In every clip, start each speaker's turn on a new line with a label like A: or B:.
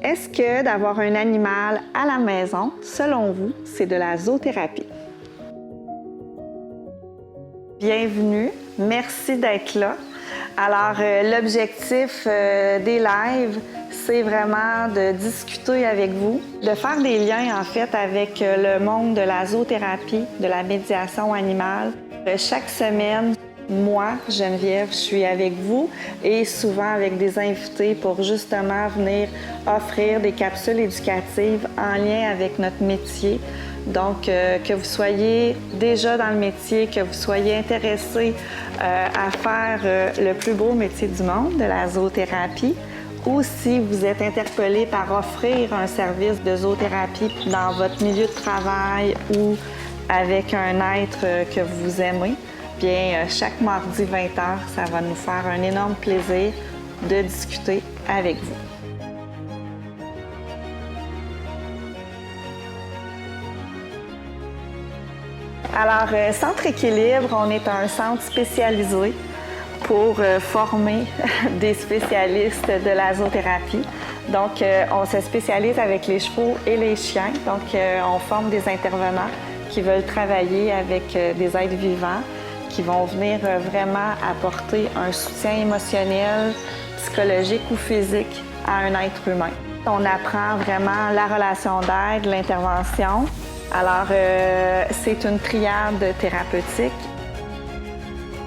A: Est-ce que d'avoir un animal à la maison, selon vous, c'est de la zoothérapie? Bienvenue, merci d'être là. Alors, l'objectif des lives, c'est vraiment de discuter avec vous, de faire des liens en fait avec le monde de la zoothérapie, de la médiation animale. Chaque semaine, moi, Geneviève, je suis avec vous et souvent avec des invités pour justement venir offrir des capsules éducatives en lien avec notre métier. Donc, que vous soyez déjà dans le métier, que vous soyez intéressé à faire le plus beau métier du monde, de la zoothérapie, ou si vous êtes interpellé par offrir un service de zoothérapie dans votre milieu de travail ou avec un être que vous aimez, bien, chaque mardi 20h, ça va nous faire un énorme plaisir de discuter avec vous. Alors, Centre Équilibre, on est un centre spécialisé pour former des spécialistes de la zoothérapie. Donc, on se spécialise avec les chevaux et les chiens. Donc, on forme des intervenants qui veulent travailler avec des êtres vivants, qui vont venir vraiment apporter un soutien émotionnel, psychologique ou physique à un être humain. On apprend vraiment la relation d'aide, l'intervention. Alors, c'est une triade thérapeutique.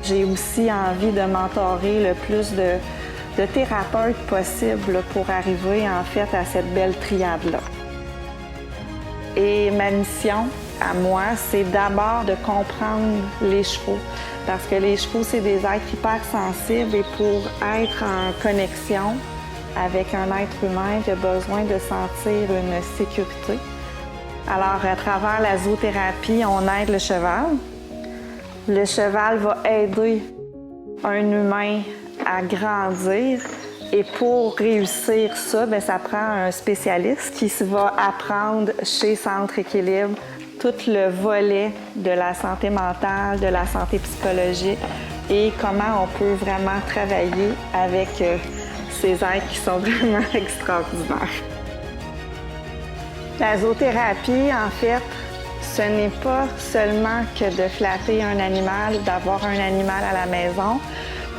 A: J'ai aussi envie de mentorer le plus de thérapeutes possible pour arriver en fait à cette belle triade-là. Et ma mission, à moi, c'est d'abord de comprendre les chevaux. Parce que les chevaux, c'est des êtres hypersensibles et pour être en connexion avec un être humain, il a besoin de sentir une sécurité. Alors, à travers la zoothérapie, on aide le cheval. Le cheval va aider un humain à grandir. Et pour réussir ça, bien, ça prend un spécialiste qui va apprendre chez Centre Équilibre tout le volet de la santé mentale, de la santé psychologique et comment on peut vraiment travailler avec ces êtres qui sont vraiment extraordinaires. La zoothérapie, en fait, ce n'est pas seulement que de flatter un animal, d'avoir un animal à la maison.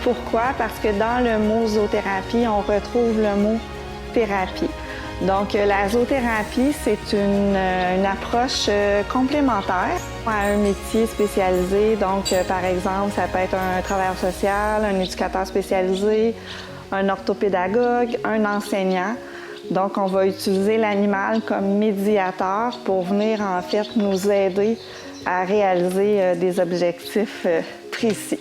A: Pourquoi? Parce que dans le mot zoothérapie, on retrouve le mot thérapie. Donc, la zoothérapie, c'est une approche complémentaire à un métier spécialisé. Donc, par exemple, ça peut être un travailleur social, un éducateur spécialisé, un orthopédagogue, un enseignant. Donc, on va utiliser l'animal comme médiateur pour venir, en fait, nous aider à réaliser des objectifs précis.